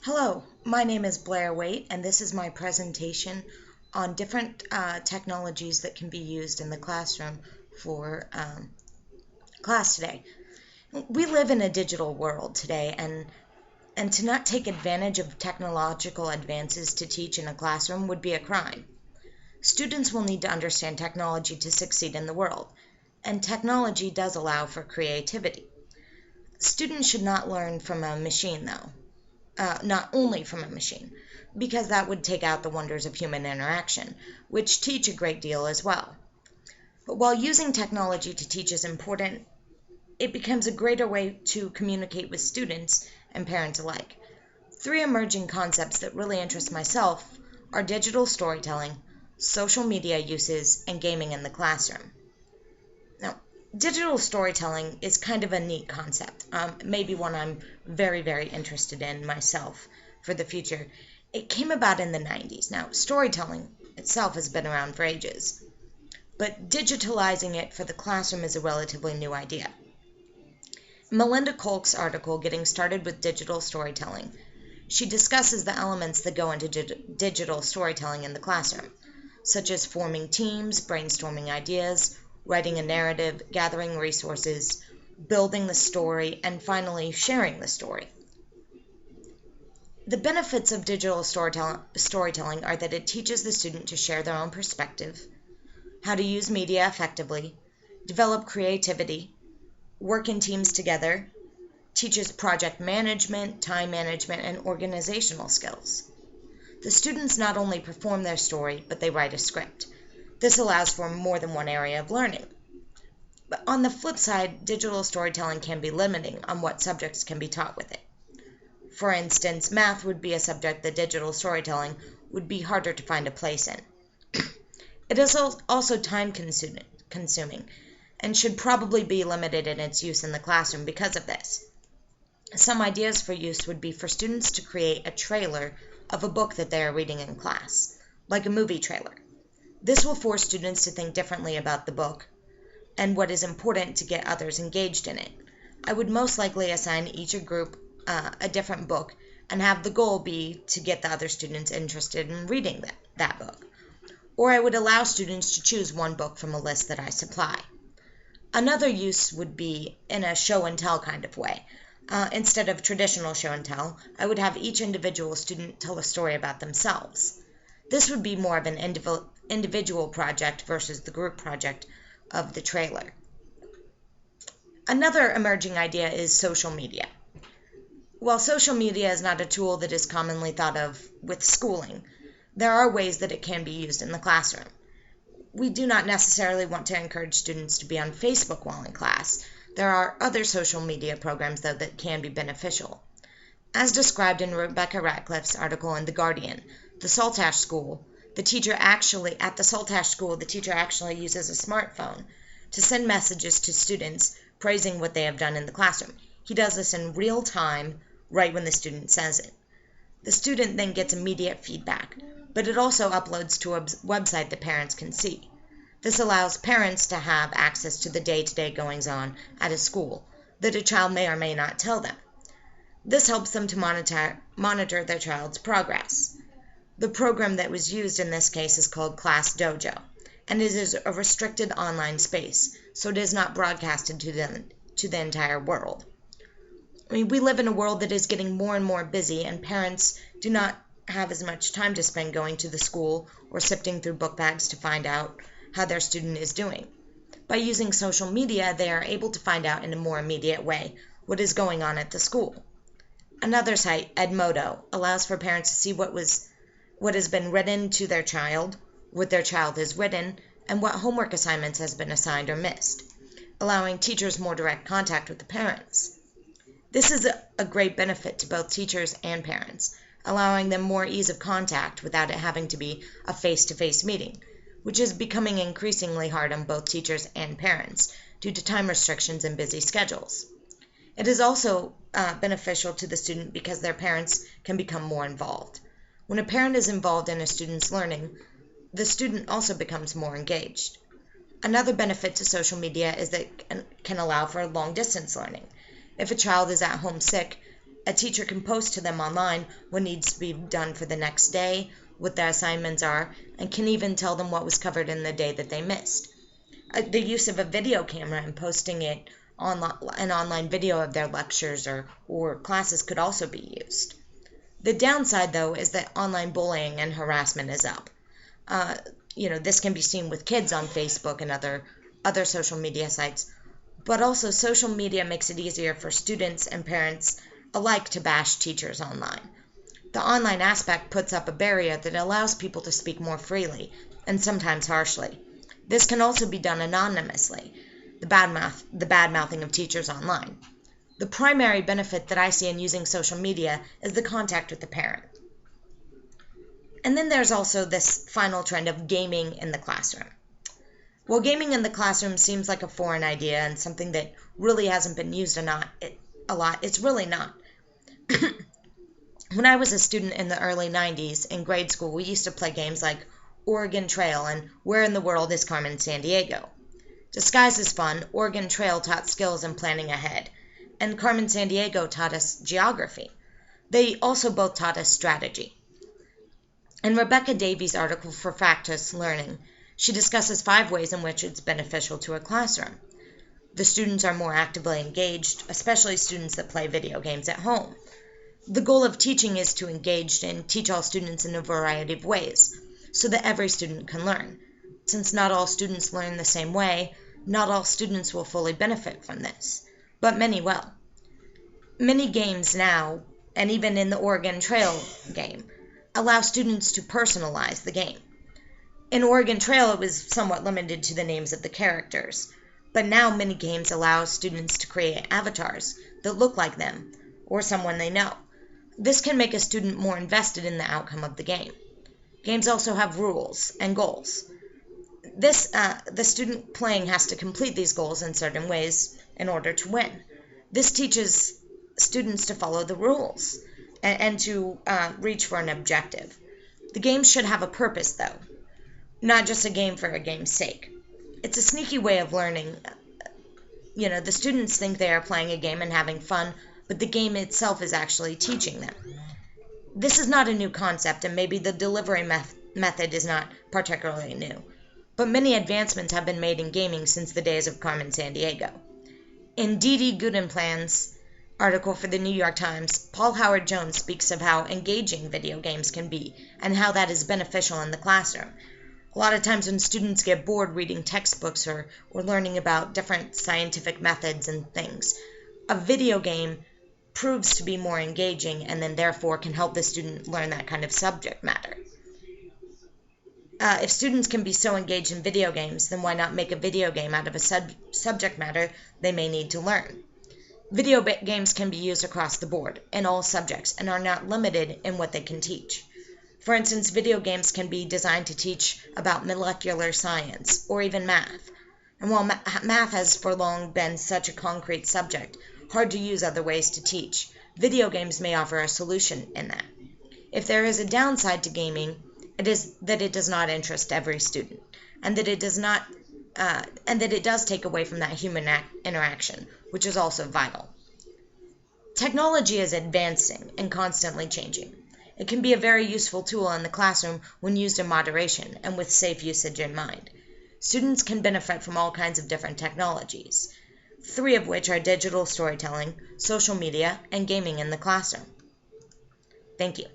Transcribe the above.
Hello, my name is Blair Waite, and this is my presentation on different technologies that can be used in the classroom for class today. We live in a digital world today, and to not take advantage of technological advances to teach in a classroom would be a crime. Students will need to understand technology to succeed in the world, and technology does allow for creativity. Students should not learn from a machine, though. Not only from a machine, because that would take out the wonders of human interaction, which teach a great deal as well. But while using technology to teach is important, it becomes a greater way to communicate with students and parents alike. Three emerging concepts that really interest myself are digital storytelling, social media uses, and gaming in the classroom. Now, digital storytelling is kind of a neat concept, maybe one I'm very, very interested in myself for the future. It came about in the 90s. Now, storytelling itself has been around for ages, but digitalizing it for the classroom is a relatively new idea. Melinda Kolk's article, Getting Started with Digital Storytelling, she discusses the elements that go into digital storytelling in the classroom, such as forming teams, brainstorming ideas, writing a narrative, gathering resources, building the story, and finally sharing the story. The benefits of digital storytelling are that it teaches the student to share their own perspective, how to use media effectively, develop creativity, work in teams together, teaches project management, time management, and organizational skills. The students not only perform their story, but they write a script. This allows for more than one area of learning. But on the flip side, digital storytelling can be limiting on what subjects can be taught with it. For instance, math would be a subject that digital storytelling would be harder to find a place in. It is also time-consuming and should probably be limited in its use in the classroom because of this. Some ideas for use would be for students to create a trailer of a book that they are reading in class, like a movie trailer. This will force students to think differently about the book and what is important to get others engaged in it. I would most likely assign each group a different book and have the goal be to get the other students interested in reading that book. Or I would allow students to choose one book from a list that I supply. Another use would be in a show and tell kind of way. Instead of traditional show and tell, I would have each individual student tell a story about themselves. This would be more of an individual project versus the group project of the trailer. Another emerging idea is social media. While social media is not a tool that is commonly thought of with schooling, there are ways that it can be used in the classroom. We do not necessarily want to encourage students to be on Facebook while in class. There are other social media programs, though, that can be beneficial. As described in Rebecca Ratcliffe's article in The Guardian, the Saltash School, the teacher actually uses a smartphone to send messages to students praising what they have done in the classroom. He does this in real time, right when the student says it. The student then gets immediate feedback, but it also uploads to a website that parents can see. This allows parents to have access to the day-to-day goings-on at a school that a child may or may not tell them. This helps them to monitor their child's progress. The program that was used in this case is called Class Dojo, and it is a restricted online space, so it is not broadcasted to the entire world. We live in a world that is getting more and more busy, and parents do not have as much time to spend going to the school or sifting through book bags to find out how their student is doing. By using social media, they are able to find out in a more immediate way what is going on at the school. Another site, Edmodo, allows for parents to see what has been written to their child, what their child has written, and what homework assignments has been assigned or missed, allowing teachers more direct contact with the parents. This is a great benefit to both teachers and parents, allowing them more ease of contact without it having to be a face-to-face meeting, which is becoming increasingly hard on both teachers and parents due to time restrictions and busy schedules. It is also beneficial to the student because their parents can become more involved. When a parent is involved in a student's learning, the student also becomes more engaged. Another benefit to social media is that it can allow for long-distance learning. If a child is at home sick, A teacher can post to them online what needs to be done for the next day, what their assignments are, and can even tell them what was covered in the day that they missed. The use of a video camera and posting it an online video of their lectures or classes could also be used. The downside, though, is that online bullying and harassment is up. This can be seen with kids on Facebook and other social media sites, but also social media makes it easier for students and parents alike to bash teachers online. The online aspect puts up a barrier that allows people to speak more freely and sometimes harshly. This can also be done anonymously, the bad-mouthing of teachers online. The primary benefit that I see in using social media is the contact with the parent. And then there's also this final trend of gaming in the classroom. While gaming in the classroom seems like a foreign idea and something that really hasn't been used a lot, it's really not. When I was a student in the early 90s in grade school, we used to play games like Oregon Trail and Where in the World is Carmen Sandiego? Disguised as fun, Oregon Trail taught skills and planning ahead, and Carmen Sandiego taught us geography. They also both taught us strategy. In Rebecca Davies' article for Factus Learning, she discusses 5 ways in which it's beneficial to a classroom. The students are more actively engaged, especially students that play video games at home. The goal of teaching is to engage and teach all students in a variety of ways, so that every student can learn. Since not all students learn the same way, not all students will fully benefit from this, but many will. Many games now, and even in the Oregon Trail game, allow students to personalize the game. In Oregon Trail, it was somewhat limited to the names of the characters, but now many games allow students to create avatars that look like them or someone they know. This can make a student more invested in the outcome of the game. Games also have rules and goals. The student playing has to complete these goals in certain ways in order to win. This teaches students to follow the rules and to reach for an objective. The game should have a purpose, though, not just a game for a game's sake. It's a sneaky way of learning. The students think they are playing a game and having fun, but the game itself is actually teaching them. This is not a new concept, and maybe the delivery method is not particularly new, but many advancements have been made in gaming since the days of Carmen Sandiego. In Didi Gudenplan's article for the New York Times, Paul Howard Jones speaks of how engaging video games can be and how that is beneficial in the classroom. A lot of times when students get bored reading textbooks or learning about different scientific methods and things, a video game proves to be more engaging and then therefore can help the student learn that kind of subject matter. If students can be so engaged in video games, then why not make a video game out of a subject matter they may need to learn? Video games can be used across the board in all subjects and are not limited in what they can teach. For instance, video games can be designed to teach about molecular science or even math. And while math has for long been such a concrete subject, hard to use other ways to teach, video games may offer a solution in that. If there is a downside to gaming, it is that it does not interest every student, and that it does take away from that human interaction, which is also vital. Technology is advancing and constantly changing. It can be a very useful tool in the classroom when used in moderation and with safe usage in mind. Students can benefit from all kinds of different technologies, 3 of which are digital storytelling, social media, and gaming in the classroom. Thank you.